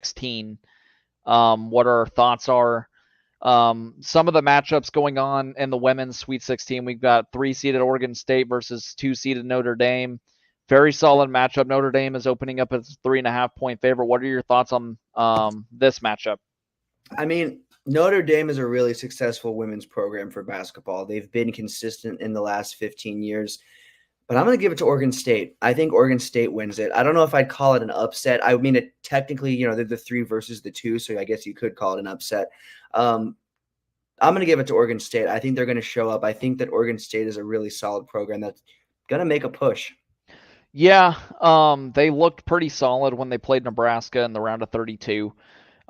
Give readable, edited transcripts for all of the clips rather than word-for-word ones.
16. What our thoughts are. Some of the matchups going on in the women's Sweet 16, we've got 3-seeded Oregon State versus 2-seeded Notre Dame. Very solid matchup. Notre Dame is opening up as a 3.5-point favorite. What are your thoughts on this matchup? I mean, Notre Dame is a really successful women's program for basketball. They've been consistent in the last 15 years. But I'm going to give it to Oregon State. I think Oregon State wins it. I don't know if I'd call it an upset. I mean, it technically, they're the 3 versus the 2, so I guess you could call it an upset. I'm going to give it to Oregon State. I think they're going to show up. I think that Oregon State is a really solid program that's going to make a push. Yeah, they looked pretty solid when they played Nebraska in the round of 32.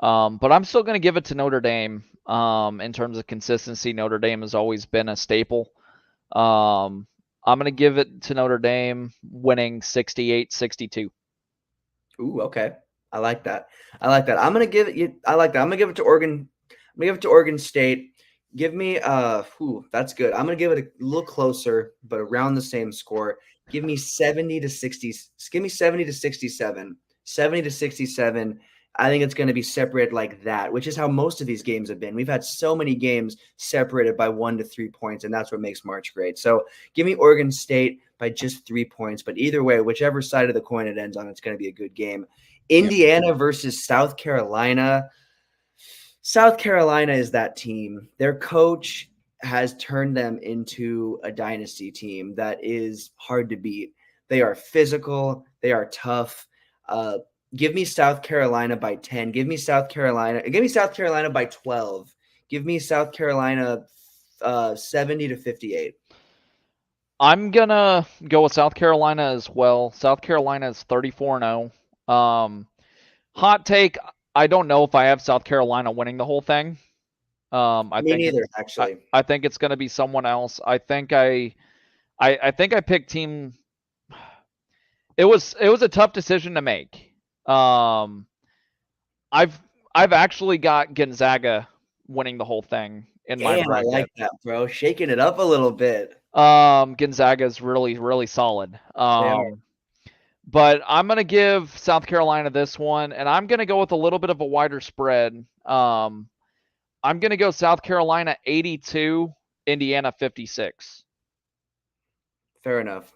But I'm still going to give it to Notre Dame. In terms of consistency, Notre Dame has always been a staple. I'm going to give it to Notre Dame winning 68-62. Ooh, okay. I like that. I'm going to give it I like that. I'm going to give it to Oregon. I'm going to give it to Oregon State. Give me that's good. I'm going to give it a little closer, but around the same score. Give me 70 to 60. Give me 70 to 67. 70 to 67. I think it's going to be separated like that, which is how most of these games have been. We've had so many games separated by 1 to 3 points, and that's what makes March great. So give me Oregon State by just 3 points. But either way, whichever side of the coin it ends on, it's going to be a good game. Indiana versus South Carolina. South Carolina is that team. Their coach has turned them into a dynasty team that is hard to beat. They are physical. They are tough. Give me South Carolina by 10. Give me South Carolina by 12. Give me South Carolina 70 to 58. I'm going to go with South Carolina as well. South Carolina is 34-0. Hot take, I don't know if I have South Carolina winning the whole thing. Me neither, actually. I think it's going to be someone else. I think I picked team. It was a tough decision to make. I've actually got Gonzaga winning the whole thing in my bracket. I like that, bro. Shaking it up a little bit. Gonzaga is really solid. But I'm going to give South Carolina this one, and I'm going to go with a little bit of a wider spread. I'm going to go South Carolina 82, Indiana 56. Fair enough.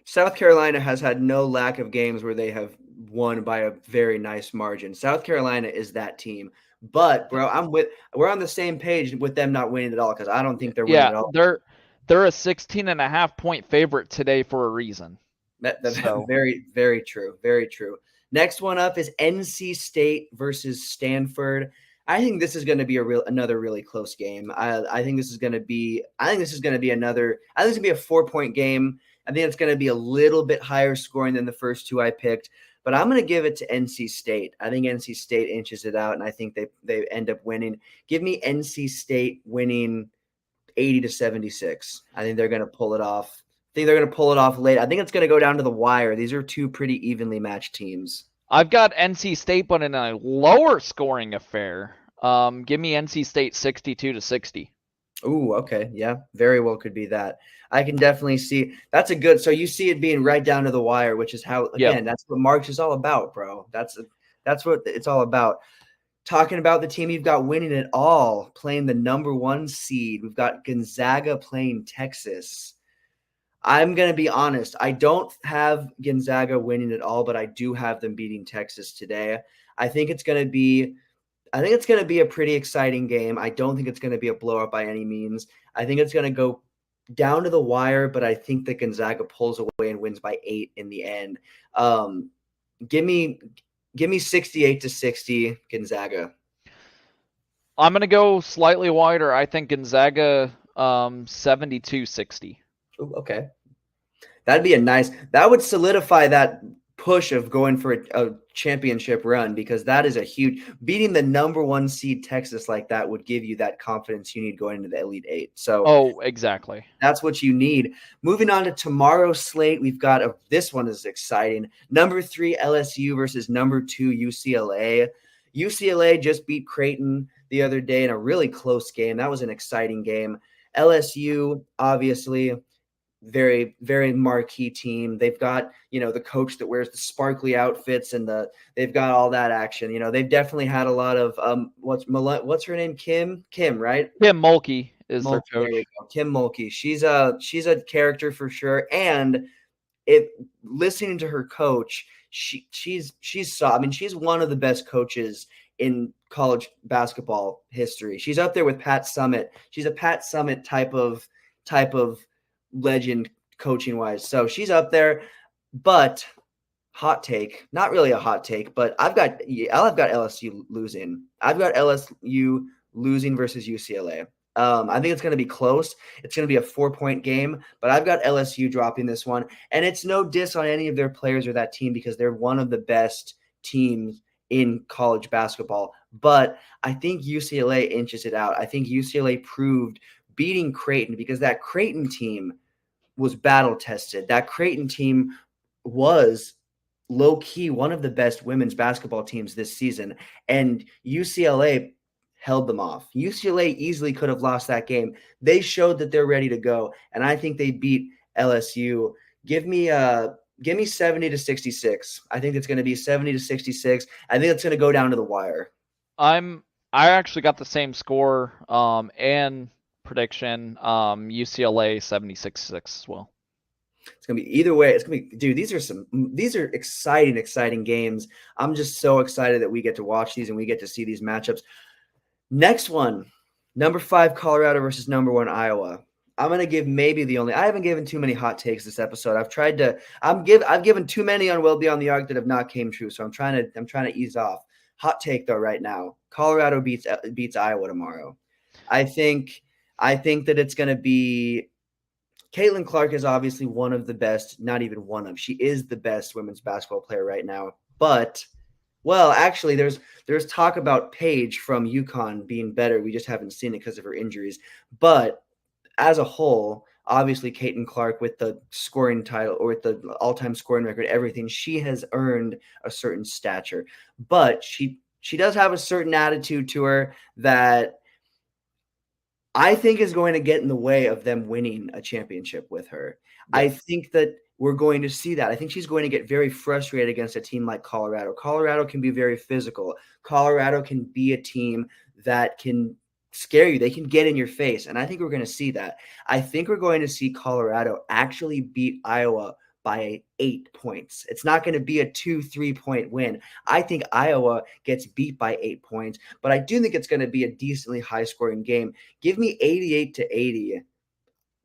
South Carolina has had no lack of games where they have won by a very nice margin. South Carolina is that team. But, bro, we're on the same page with them not winning at all because I don't think they're winning at all. They're a 16.5-point favorite today for a reason. That's very, very true. Very true. Next one up is NC State versus Stanford. I think this is going to be another really close game. I think this is going to be a 4-point game. I think it's going to be a little bit higher scoring than the first two I picked, but I'm going to give it to NC State. I think NC State inches it out, and I think they end up winning. Give me NC State winning 80 to 76. I think they're going to pull it off. Late. I think it's going to go down to the wire. These are two pretty evenly matched teams. I've got NC State, but in a lower scoring affair. Give me NC State 62 to 60. Ooh, okay. Yeah, very well could be that. I can definitely see that's a good. So you see it being right down to the wire, which is how that's what March is all about, bro. That's what it's all about. Talking about the team you've got winning it all, playing the number 1 seed. We've got Gonzaga playing Texas. I'm going to be honest. I don't have Gonzaga winning it all, but I do have them beating Texas today. I think it's going to be a pretty exciting game. I don't think it's going to be a blowout by any means. I think it's going to go down to the wire, but I think that Gonzaga pulls away and wins by 8 in the end. Give me 68 to 60 Gonzaga. I'm going to go slightly wider. I think Gonzaga 72-60. Okay. That would solidify that push of going for a championship run because that is a huge beating the number 1 seed Texas like that would give you that confidence you need going into the Elite 8. So exactly. That's what you need. Moving on to tomorrow's slate, we've got this one is exciting. Number 3 LSU versus number 2 UCLA. UCLA just beat Creighton the other day in a really close game. That was an exciting game. LSU, obviously, very, very marquee team. They've got, the coach that wears the sparkly outfits and they've got all that action. They've definitely had a lot of what's her name? Kim, right? Tim Mulkey is their Mulkey, there you coach. go. Kim Mulkey. She's a character for sure. And it listening to her coach, she's one of the best coaches in college basketball history. She's up there with Pat Summitt. She's a Pat Summitt type of legend coaching wise. So she's up there. But hot take, not really a hot take, but I've got LSU losing. I've got LSU losing versus UCLA. I think it's going to be close. It's going to be a 4-point game, but I've got LSU dropping this one. And it's no diss on any of their players or that team because they're one of the best teams in college basketball. But I think UCLA inches it out. I think UCLA proved beating Creighton because that Creighton team was battle tested. That Creighton team was low key one of the best women's basketball teams this season, and UCLA held them off. UCLA easily could have lost that game. They showed that they're ready to go, and I think they beat LSU. Give me 70 to 66. I think it's going to be 70 to 66. I think it's going to go down to the wire. I actually got the same score and prediction. UCLA 76-6 as well. It's gonna be either way. It's gonna be, dude. These are exciting games. I'm just so excited that we get to watch these and we get to see these matchups. Next one, number 5 Colorado versus number 1 Iowa. I'm gonna give maybe the only. I haven't given too many hot takes this episode. I've given too many on Will Beyond the Arc that have not came true. So I'm trying to ease off. Hot take though, right now, Colorado beats Iowa tomorrow. I think that it's gonna be. Caitlin Clark is obviously one of the best, not even one of. She is the best women's basketball player right now. But, well, actually, there's talk about Paige from UConn being better. We just haven't seen it because of her injuries. But as a whole, obviously, Caitlin Clark with the scoring title or with the all-time scoring record, everything, she has earned a certain stature. But she does have a certain attitude to her that I think is going to get in the way of them winning a championship with her. Yeah. I think that we're going to see that. I think she's going to get very frustrated against a team like Colorado. Colorado can be very physical. Colorado can be a team that can scare you. They can get in your face. And I think we're going to see that. I think we're going to see Colorado actually beat Iowa by 8 points. It's not going to be a 2-3 point win. I think Iowa gets beat by 8 points, but I do think it's going to be a decently high scoring game. Give me 88 to 80.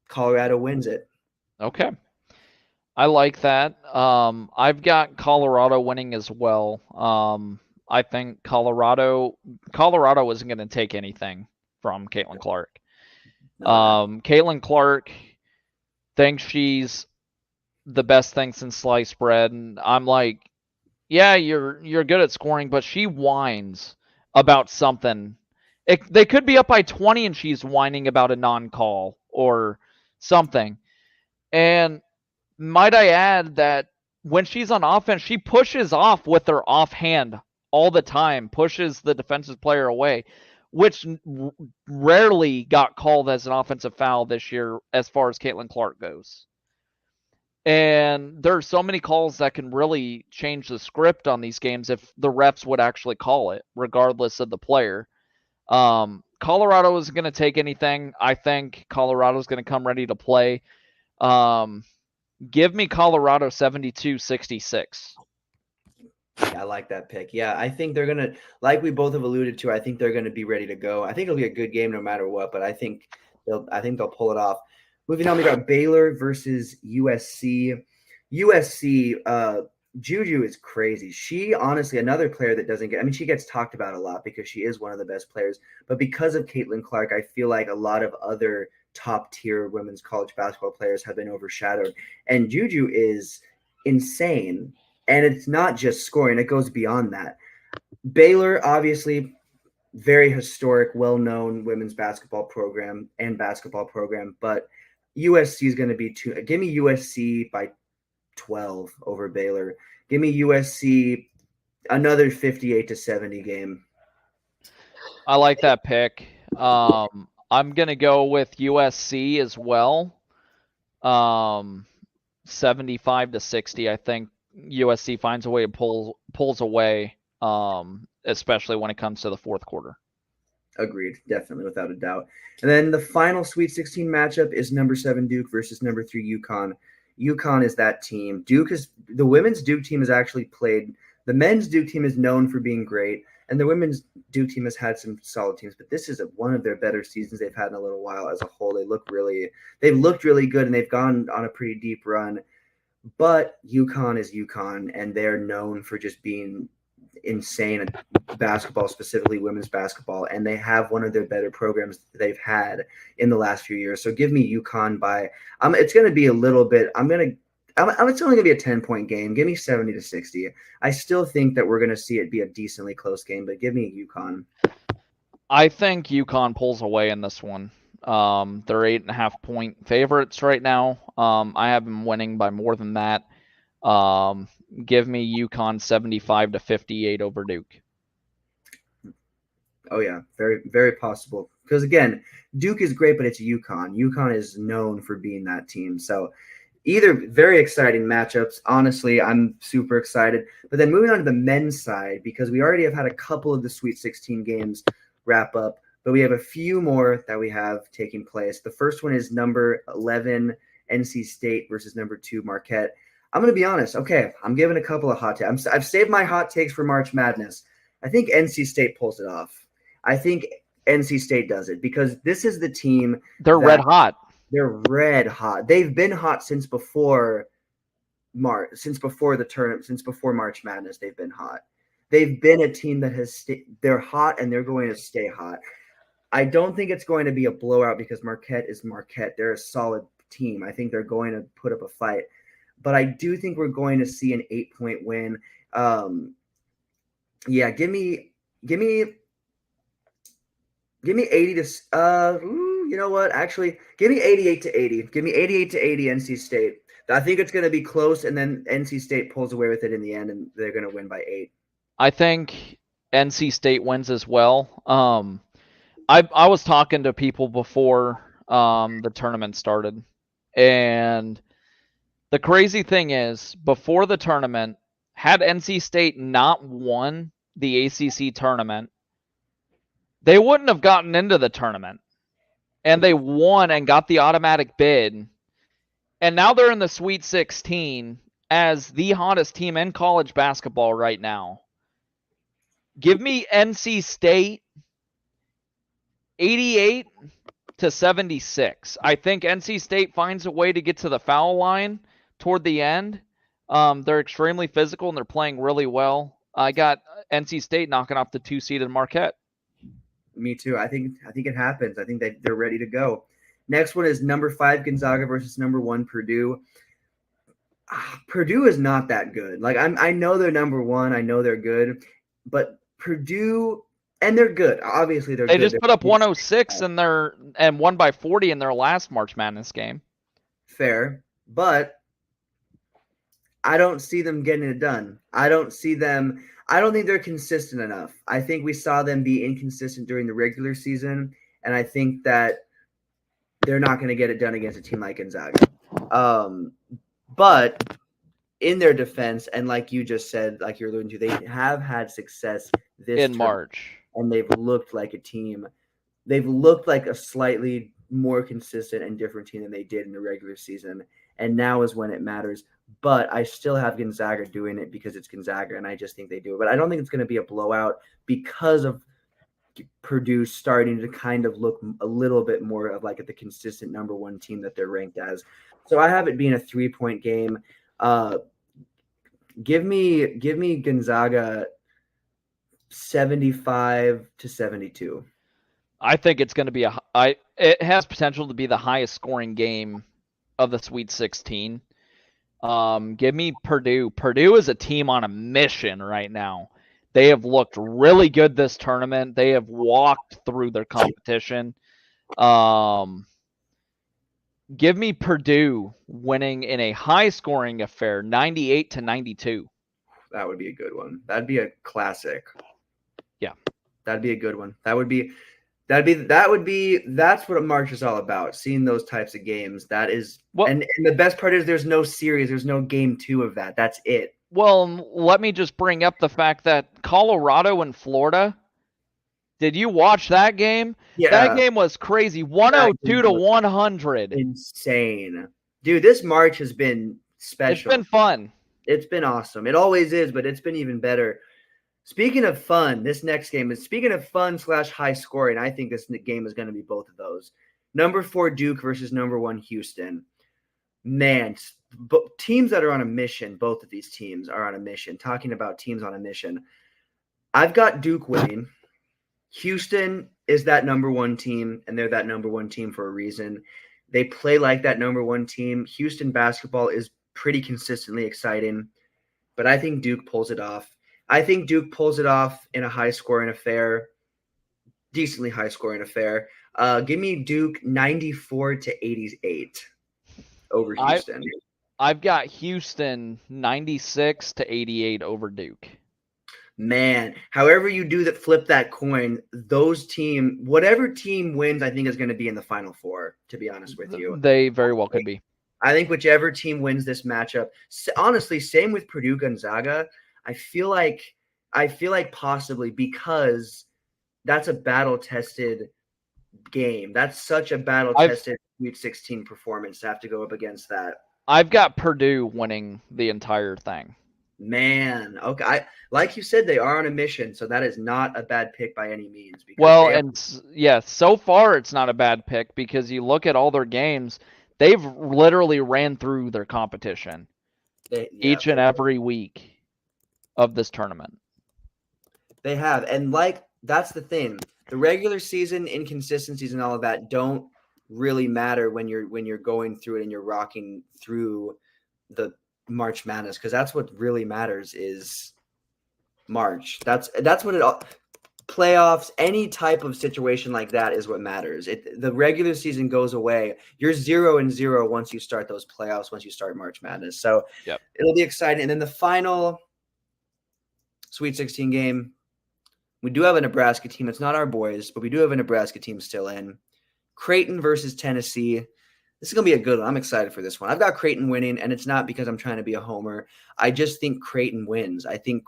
Colorado wins it. Okay. I like that. I've got Colorado winning as well. I think Colorado isn't going to take anything from Caitlin Clark. Caitlin Clark thinks she's the best thing since sliced bread, and I'm like, yeah, you're good at scoring, but she whines about something. They could be up by 20 and she's whining about a non-call or something. And might I add that when she's on offense, she pushes off with her offhand all the time, pushes the defensive player away, which rarely got called as an offensive foul this year as far as Caitlin Clark goes. And there are so many calls that can really change the script on these games if the refs would actually call it, regardless of the player. Colorado is going to take anything. I think Colorado is going to come ready to play. Give me Colorado 72-66. Yeah, I like that pick. Yeah, I think they're going to, like we both have alluded to, I think they're going to be ready to go. I think it'll be a good game no matter what, but I think they'll pull it off. Moving on, we got Baylor versus USC. USC, Juju is crazy. She honestly, another player that doesn't get, I mean, she gets talked about a lot because she is one of the best players, but because of Caitlin Clark, I feel like a lot of other top tier women's college basketball players have been overshadowed. And Juju is insane. And it's not just scoring, it goes beyond that. Baylor, obviously, very historic, well-known women's basketball program, but USC is going to be give me USC by 12 over Baylor. Give me USC another 58 to 70 game. I like that pick. I'm going to go with USC as well. Um, 75-60. I think USC finds a way to pulls away. Especially when it comes to the fourth quarter. Agreed, definitely, without a doubt. And then the final Sweet 16 matchup is number 7 Duke versus number 3 UConn. UConn is that team. Duke is the women's Duke team has actually played. The men's Duke team is known for being great, and the women's Duke team has had some solid teams. But this is one of their better seasons they've had in a little while as a whole. They've looked really good, and they've gone on a pretty deep run. But UConn is UConn, and they're known for just being insane at basketball, specifically women's basketball, and they have one of their better programs they've had in the last few years. So give me UConn by. It's going to be a little bit. It's only going to be a 10-point game. Give me 70-60. I still think that we're going to see it be a decently close game, but give me UConn. I think UConn pulls away in this one. They're 8.5-point favorites right now. I have them winning by more than that. Give me UConn 75-58 over Duke. Oh yeah, very very possible. Because again, Duke is great, but it's UConn. UConn is known for being that team. So either very exciting matchups. Honestly, I'm super excited. But then moving on to the men's side, because we already have had a couple of the Sweet 16 games wrap up, but we have a few more that we have taking place. The first one is number 11 NC State versus number 2 Marquette. I'm going to be honest. Okay, I'm giving a couple of hot takes. I've saved my hot takes for March Madness. I think NC State pulls it off. I think NC State does it because this is the team. They're red hot. They're red hot. They've been hot since before the tournament, since before March Madness. They've been hot. They've been a team that they're hot and they're going to stay hot. I don't think it's going to be a blowout because Marquette is Marquette. They're a solid team. I think they're going to put up a fight. But I do think we're going to see an 8-point win. Yeah, give me 80 to you know what? Actually, give me 88-80. Give me 88-80 NC State. I think it's going to be close, and then NC State pulls away with it in the end, and they're going to win by 8. I think NC State wins as well. I was talking to people before the tournament started, and the crazy thing is, before the tournament, had NC State not won the ACC tournament, they wouldn't have gotten into the tournament. And they won and got the automatic bid. And now they're in the Sweet 16 as the hottest team in college basketball right now. Give me NC State 88-76. I think NC State finds a way to get to the foul line toward the end. They're extremely physical and they're playing really well. I got NC State knocking off the 2-seeded Marquette. Me too. I think it happens. I think they're ready to go. Next one is number 5 Gonzaga versus number 1 Purdue. Purdue is not that good. Like I know they're number 1. I know they're good, but Purdue, and they're good. Obviously, they're good. They just put up 106 and won by 40 in their last March Madness game. Fair, but I don't see them getting it done. I don't think they're consistent enough. I think we saw them be inconsistent during the regular season, and I think that they're not going to get it done against a team like Gonzaga. But in their defense, and like you just said, like you're alluding to, they have had success in March, and they've looked like a team. They've looked like a slightly more consistent and different team than they did in the regular season, and now is when it matters. But I still have Gonzaga doing it because it's Gonzaga, and I just think they do it. But I don't think it's going to be a blowout because of Purdue starting to kind of look a little bit more of like the consistent number 1 team that they're ranked as. So I have it being a 3-point game. Give me Gonzaga 75-72. I think it's going to be it has potential to be the highest scoring game of the Sweet 16. Give me Purdue. Purdue is a team on a mission right now. They have looked really good this tournament. They have walked through their competition. Give me Purdue winning in a high-scoring affair, 98-92. That would be a good one. That'd be a classic. Yeah. That'd be a good one. That would be That's what March is all about. Seeing those types of games. That is, Well, and the best part is there's no series. There's no game 2 of that. That's it. well, let me just bring up the fact that Colorado and Florida. Did you watch that game? That Yeah, game was crazy. that 102 game to was 100. insane, dude. This March has been It's special. been fun. It's been awesome. It always is, but it's been even better. Speaking of fun, this next game is speaking of fun / high scoring. I think this game is going to be both of those. Number 4 Duke versus number 1 Houston. Man, teams that are on a mission. Both of these teams are on a mission. Talking about teams on a mission, I've got Duke winning. Houston is that number 1 team, and they're that number 1 team for a reason. They play like that number 1 team. Houston basketball is pretty consistently exciting, but I think Duke pulls it off. I think Duke pulls it off in a high-scoring affair, decently high-scoring affair. Give me Duke 94 to 88 over I Houston. I've got Houston 96 to 88 over Duke. Man, however you do that, flip that coin, whatever team wins, I think is going to be in the Final Four, to be honest with you. They very well could be. I think whichever team wins this matchup, honestly, same with Purdue Gonzaga. I feel like possibly because that's a battle-tested game. That's such a battle-tested Sweet 16 performance to have to go up against that. I've got Purdue winning the entire thing. Man, okay. Like you said, they are on a mission, so that is not a bad pick by any means. Well, so far it's not a bad pick because you look at all their games, they've literally ran through their competition each and every week of this tournament. They have, and that's the thing. The regular season inconsistencies and all of that don't really matter when you're going through it and you're rocking through the March Madness, because that's what really matters is March. That's what it all playoffs, any type of situation like that is what matters. The regular season goes away. You're 0-0 once you start those playoffs, once you start March Madness. So It'll be exciting. And then the final Sweet 16 game, we do have a Nebraska team. It's not our boys, but we do have a Nebraska team still in. Creighton versus Tennessee. This is going to be a good one. I'm excited for this one. I've got Creighton winning, and it's not because I'm trying to be a homer. I just think Creighton wins. I think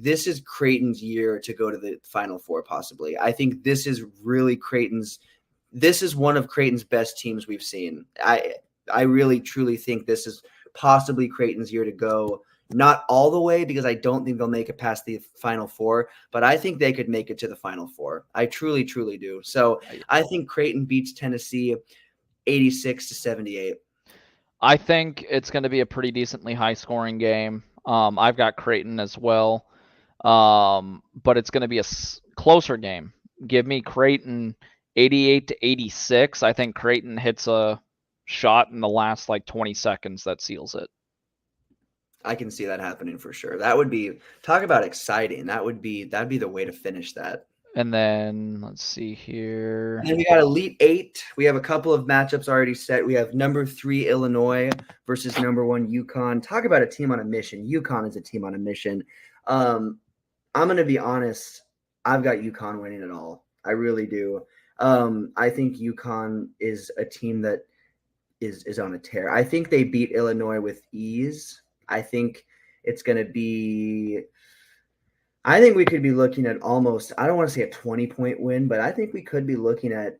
this is Creighton's year to go to the Final Four, possibly. I think this is really this is one of Creighton's best teams we've seen. I really, truly think this is possibly Creighton's year to go. Not all the way, because I don't think they'll make it past the Final Four, but I think they could make it to the Final Four. I truly, truly do. So I think Creighton beats Tennessee 86 to 78. I think it's going to be a pretty decently high-scoring game. I've got Creighton as well, but it's going to be a closer game. Give me Creighton 88 to 86. I think Creighton hits a shot in the last 20 seconds that seals it. I can see that happening for sure. That would be, talk about exciting. That'd be the way to finish that. And then let's see here. And we got Elite 8. We have a couple of matchups already set. We have number 3 Illinois versus number 1 UConn. Talk about a team on a mission. UConn is a team on a mission. I'm going to be honest. I've got UConn winning it all. I really do. I think UConn is a team that is on a tear. I think they beat Illinois with ease. I think it's going to be – I think we could be looking at almost – I don't want to say a 20-point win, but I think we could be looking at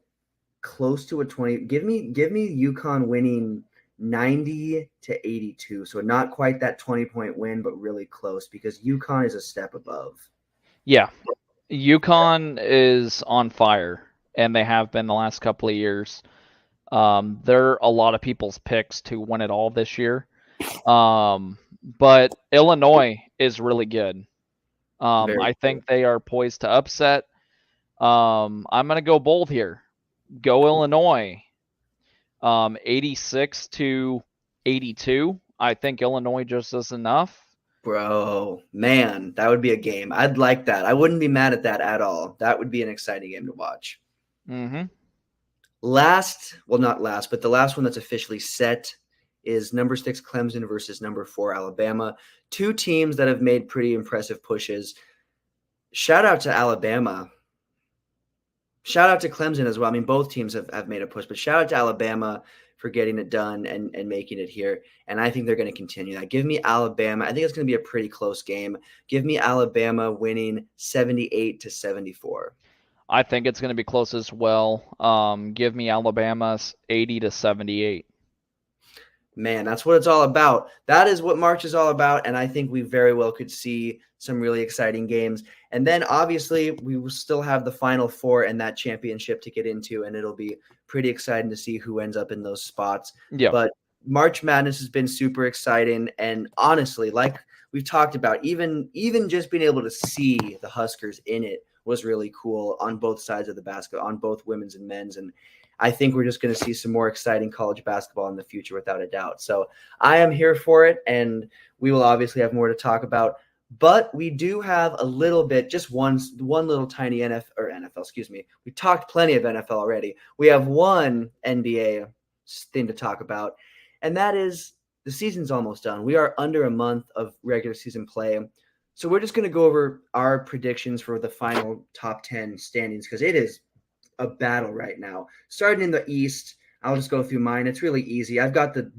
close to a 20 – give me UConn winning 90 to 82. So not quite that 20-point win, but really close, because UConn is a step above. Yeah. UConn is on fire, and they have been the last couple of years. They're a lot of people's picks to win it all this year. But Illinois is really good. I think they are poised to upset. I'm going to go bold here. Go Illinois. 86 to 82. I think Illinois just does enough. Bro, man, that would be a game. I'd like that. I wouldn't be mad at that at all. That would be an exciting game to watch. Mm-hmm. Not last, but the last one that's officially set is number 6 Clemson versus number 4 Alabama. Two teams that have made pretty impressive pushes. Shout out to Alabama. shout out to Clemson as well. I mean, both teams have made a push, but shout out to Alabama for getting it done and making it here. And I think they're going to continue that. Give me Alabama. I think it's going to be a pretty close game. Give me Alabama winning 78-74. I think it's going to be close as well. Give me Alabama 80-78. Man, that's what it's all about. That is what March is all about. And I think we very well could see some really exciting games. And then obviously we will still have the Final Four and that championship to get into. And it'll be pretty exciting to see who ends up in those spots. Yeah. But March Madness has been super exciting. And honestly, like we've talked about, even just being able to see the Huskers in it was really cool on both sides of the basket, on both women's and men's. And I think we're just going to see some more exciting college basketball in the future without a doubt. So I am here for it, and we will obviously have more to talk about. But we do have a little bit, just one little tiny NFL, excuse me. We talked plenty of NFL already. We have one NBA thing to talk about, and that is the season's almost done. We are under a month of regular season play. So we're just going to go over our predictions for the final top 10 standings because it is a battle right now. Starting in the East, I'll just go through mine. It's really easy. I've got the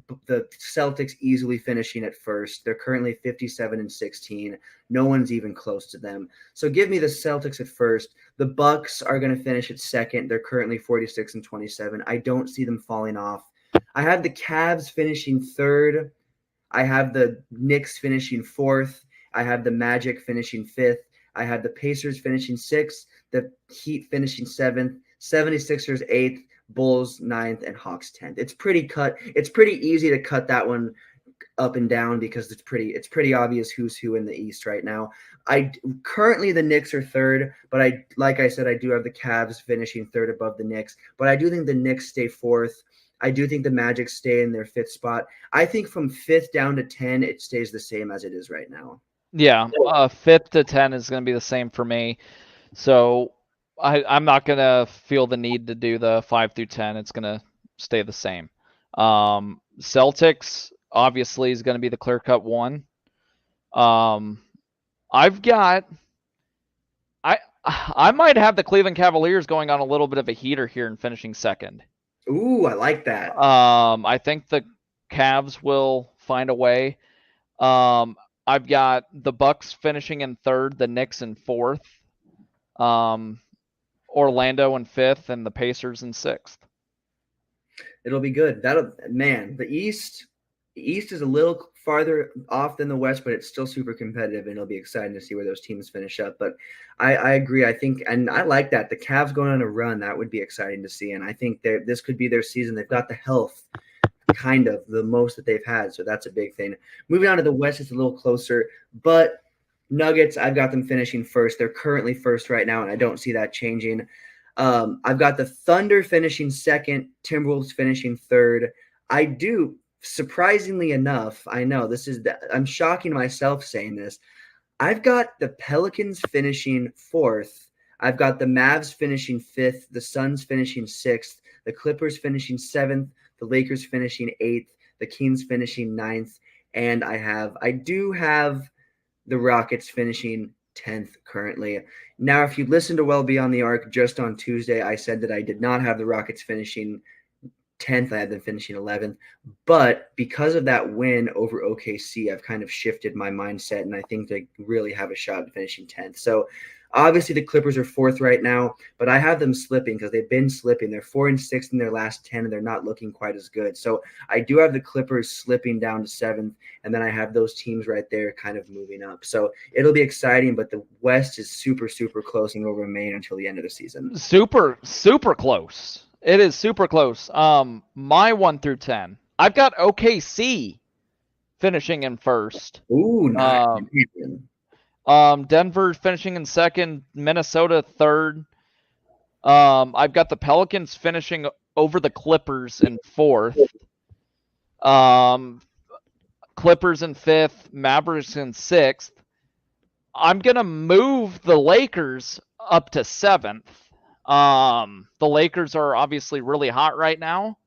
Celtics easily finishing at first. They're currently 57-16. No one's even close to them. So give me the Celtics at first. The Bucks are going to finish at second. They're currently 46-27. I don't see them falling off. I have the Cavs finishing third. I have the Knicks finishing fourth. I have the Magic finishing fifth. I have the Pacers finishing sixth, the Heat finishing seventh, 76ers eighth, Bulls ninth, and Hawks 10th. It's pretty easy to cut that one up and down because it's pretty obvious who's who in the East right now. Currently the Knicks are third, but like I said, I do have the Cavs finishing third above the Knicks, but I do think the Knicks stay fourth. I do think the Magic stay in their fifth spot. I think from fifth down to 10, it stays the same as it is right now. Yeah, 5th to 10 is going to be the same for me. So I'm not going to feel the need to do the 5 through 10. It's going to stay the same. Celtics obviously is going to be the clear-cut one. I've got I might have the Cleveland Cavaliers going on a little bit of a heater here and finishing second. Ooh, I like that. I think the Cavs will find a way. I've got the Bucks finishing in third, the Knicks in fourth, Orlando in fifth, and the Pacers in sixth. It'll be good. The East is a little farther off than the West, but it's still super competitive, and it'll be exciting to see where those teams finish up. But I agree. I think, and I like that. The Cavs going on a run, that would be exciting to see. And I think this could be their season. They've got the health, kind of the most that they've had. So that's a big thing. Moving on to the West, it's a little closer. But Nuggets, I've got them finishing first. They're currently first right now, and I don't see that changing. I've got the Thunder finishing second, Timberwolves finishing third. I do, surprisingly enough, I know I'm shocking myself saying this. I've got the Pelicans finishing fourth. I've got the Mavs finishing fifth, the Suns finishing sixth, the Clippers finishing seventh, the Lakers finishing eighth, the Kings finishing ninth, and I do have the Rockets finishing 10th currently. Now, if you listen to Well Beyond the Arc just on Tuesday, I said that I did not have the Rockets finishing 10th. I had them finishing 11th. But because of that win over OKC, I've kind of shifted my mindset, and I think they really have a shot at finishing 10th. So obviously the Clippers are fourth right now, but I have them slipping because they've been slipping. They're 4-6 in their last 10, and they're not looking quite as good. So I do have the Clippers slipping down to seventh, and then I have those teams right there kind of moving up. So it'll be exciting, but the West is super, super close and will remain until the end of the season. Super, super close. It is super close. My 1 through 10. I've got OKC finishing in first. Ooh, nice. Denver finishing in second, Minnesota third. I've got the Pelicans finishing over the Clippers in fourth. Clippers in fifth, Mavericks in sixth. I'm gonna move the Lakers up to seventh. The Lakers are obviously really hot right now.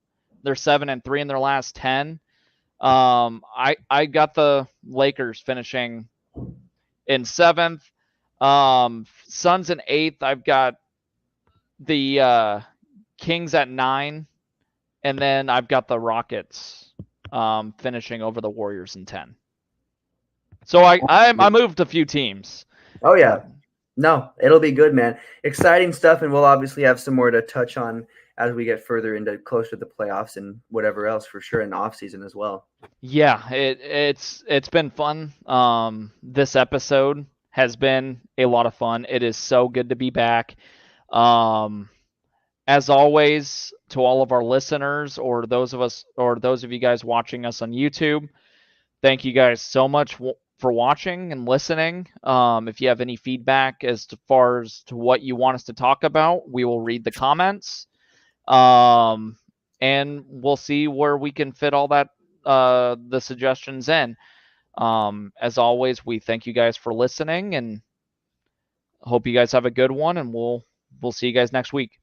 They're 7-3 in their last 10. I got the Lakers finishing in seventh. Suns in eighth. I've got the Kings at 9, and then I've got the Rockets finishing over the Warriors in 10. So I moved a few teams. Oh yeah. But No, it'll be good, man. Exciting stuff, and we'll obviously have some more to touch on as we get further into closer to the playoffs and whatever else for sure in the off season as well. yeah, it's been fun. This episode has been a lot of fun. It is so good to be back. Um, as always, to all of our listeners or those of you guys watching us on YouTube, thank you guys so much for watching and listening. If you have any feedback as far as to what you want us to talk about, we will read the comments. And we'll see where we can fit all that the suggestions in. As always, we thank you guys for listening and hope you guys have a good one, and we'll see you guys next week.